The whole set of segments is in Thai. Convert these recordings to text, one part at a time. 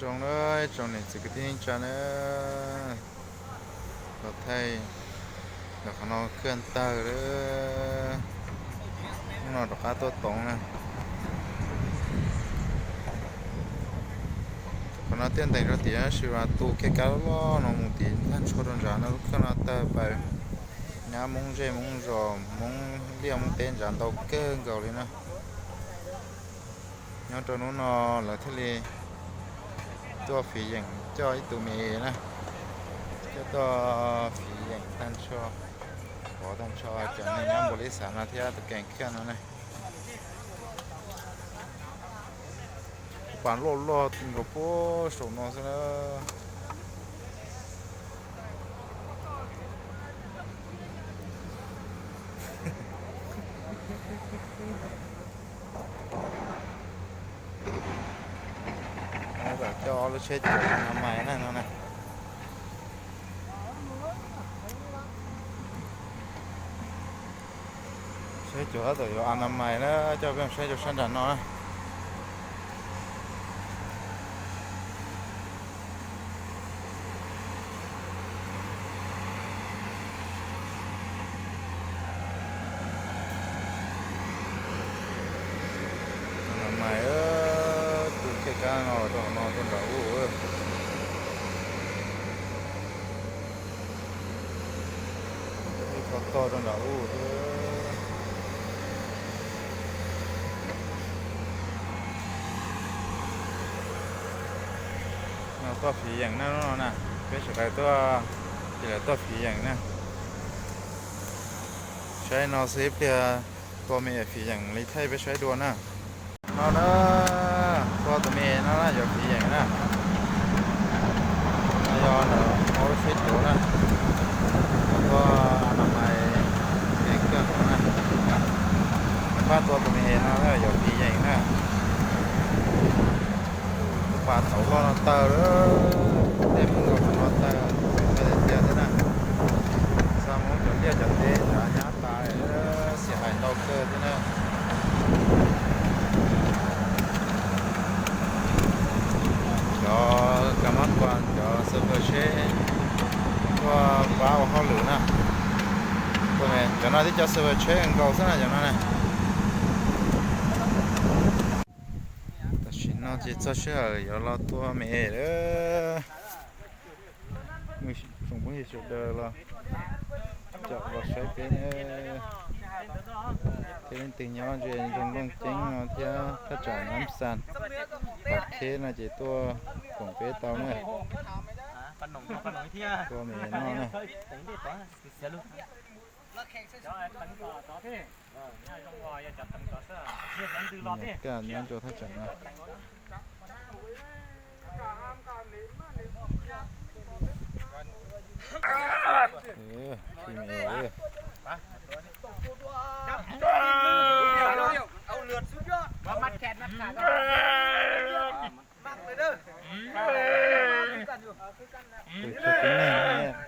trồng đấy trồng này chỉ cái tiếng cho nó thay là nó khơi tơ đó nó được cá tốt tông nè còn nó tiền thành ra tiền là là tu cái cá lo nó một tiền thanh số đơn giản nó khơi nó tơ bài nhà mông dê mông giò mông liam mông tên giản đầu cơ gạo lên nè nhớ cho nó là thế nàyตัวฝีอย่างจ้อยตัวเมย์นะก็ตัวฝีอย่างตั้งชอขอตั้งชอจากในน้ำบริษัทนะที่ตะแกงเครื่องนั่นนะป่านโลดโลดถึงกับพวกส่งนอนซะแล้วcho nó sẽ chuyển làm mày này nó này sẽ chữa từ ăn làm mày nó cho cái sẽ cho sinh sản nó làm mày từ cái cá nó con rau to trong đậu nó to phíอย่างนั้นnó nè cái sự cái to chỉ là to phíอย่างนั้นใช้nó xếpตัวเมย์phíอย่างlấy thayไปใช้đua nè nó đóตัวเมย์nó là giờ phíอย่างนั้นnó do nó có xếp đua nèก็ทำไมเก่งเกินนะบ้านตัวผมเองนะแล้วอยู่ที่ใหญ่นะปลาเต่าล้อเตอร์เต็มกับล้อเตอร์ไม่ได้เสียนะสามโมงจะเรียกจะเตะจะยัดตายเสียหายเต่าเกินที่นั่นcho cảm ơn quan cho server share qua vào kho lửa nè tụi này cho nó đi cho server chế ăn cầu thế này cho nó này ta xin nó chỉ cho xe ở lo tua mẹ đó mình không có gì chuyện đời là chọn vào xoay cái thế nên tình nhau chuyện trong công chính nó theo phát triển nắm sàn và thế là chỉ tua cùng cái tàu nàyตัวเมย์น้องนะการย้อนโจทัศน์จังนะพี่เมย์เอาเลือดสุดยอดมามัดแขนมัดขามัดเลยเด้อ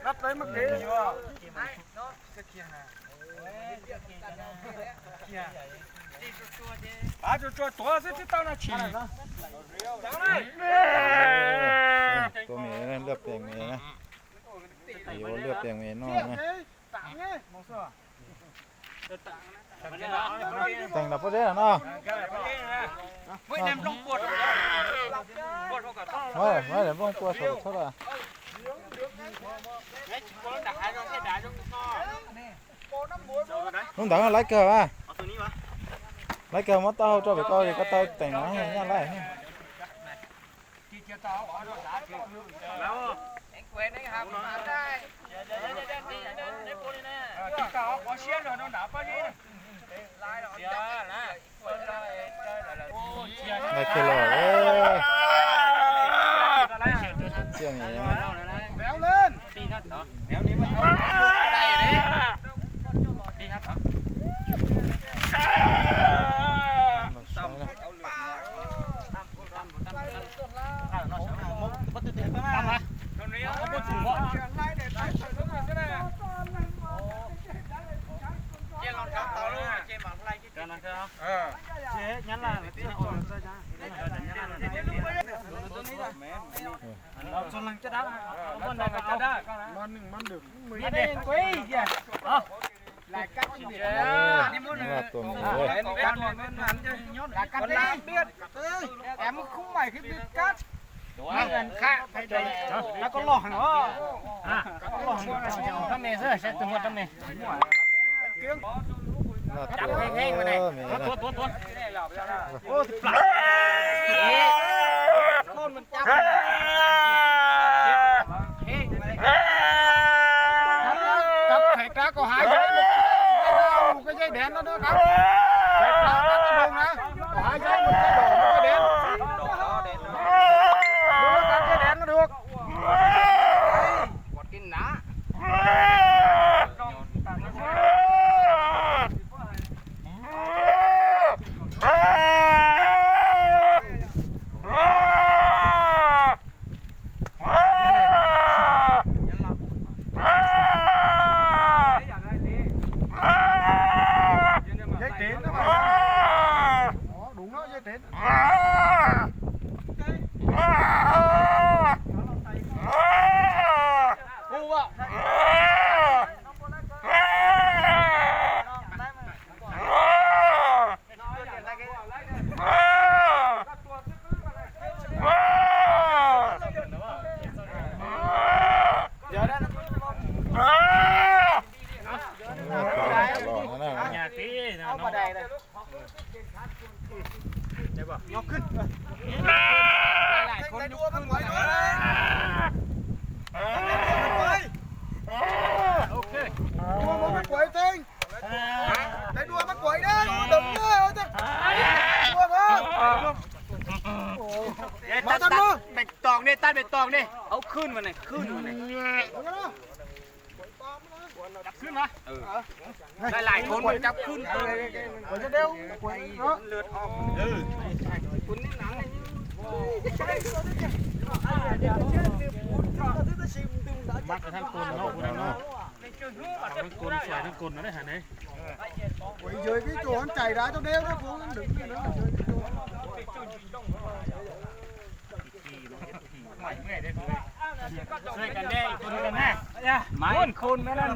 รับเลยมัดเกี้ยวเนาะจะเคียงนะตัวสิที่ตั้งน่ะฉี่ตัวเมย์นะเลือกเปลี่ยนเมย์นะเดี๋ยวเลือกเปลี่ยนเมย์น้องนะแต่งดับประเดี๋ยวเนาะไม่แนมลงปวดปวดเท่ากับไม่เดี๋ยวต้องปวดสุดเท่าไหร่ลุงถังอะไรเกิดวะlấy cờ mất tao cho phải coi thì có tao tỉnh nó nha lại này kia rồi chưa nghỉ béo lên béo đi mà đi hát hả chế nhắn là เราชนลังจะได้มันได้ก็จะได้มันดึงนี่ได้ยังกุ้ยเจ้าหลายกัดชีวิตนี่มัน ว่าตัวมี ห เว้ย ลายกัดได้เดือดแต่มันคุ้มใหม่คือเดือดกัดเงินค่าไปเลยแล้วก็หลอกเหรอหลอกทำเมย์เสื้อเช็ดตัวทำเมย์ จับแห้งๆมาเลยตัวโอ้ปลาโคนมันจับจับไข่กาก็หายไปก็ใช่แดนแล้วด้วยครับไข่ปลาก็จะลงนะหายใจมันก็ดอกมันก็แดนดูกันจะแดนแล้วดูกดกินหนาเอามาได้เลยเดี๋ยวบอกยกขึ้นหลายคนดูมันไหวด้วยโอเคดูมันไหวจริงได้ดูมันไหวได้ดึงเลยเอาจ้ะดูครับมาตัดมือเบ็ดตองนี่ตัดเบ็ดตองนี่เอาขึ้นมาหน่อยขึ้นมาหน่อยจับขึ้นมาหลายคนจับขึ้นผมจะเดี๋ยวเลือดออกคุณนี่หนังมัดทั้งคนเนาะคุณเนาะทั้งคนสวยทั้งคนนะได้หาไหนโอ้ยเยอะพี่โจนใจร้ายตัวเดียวนะผมดึงนี่นะช่วยกันได้คนกันแน่ไม่คนไม่นั่น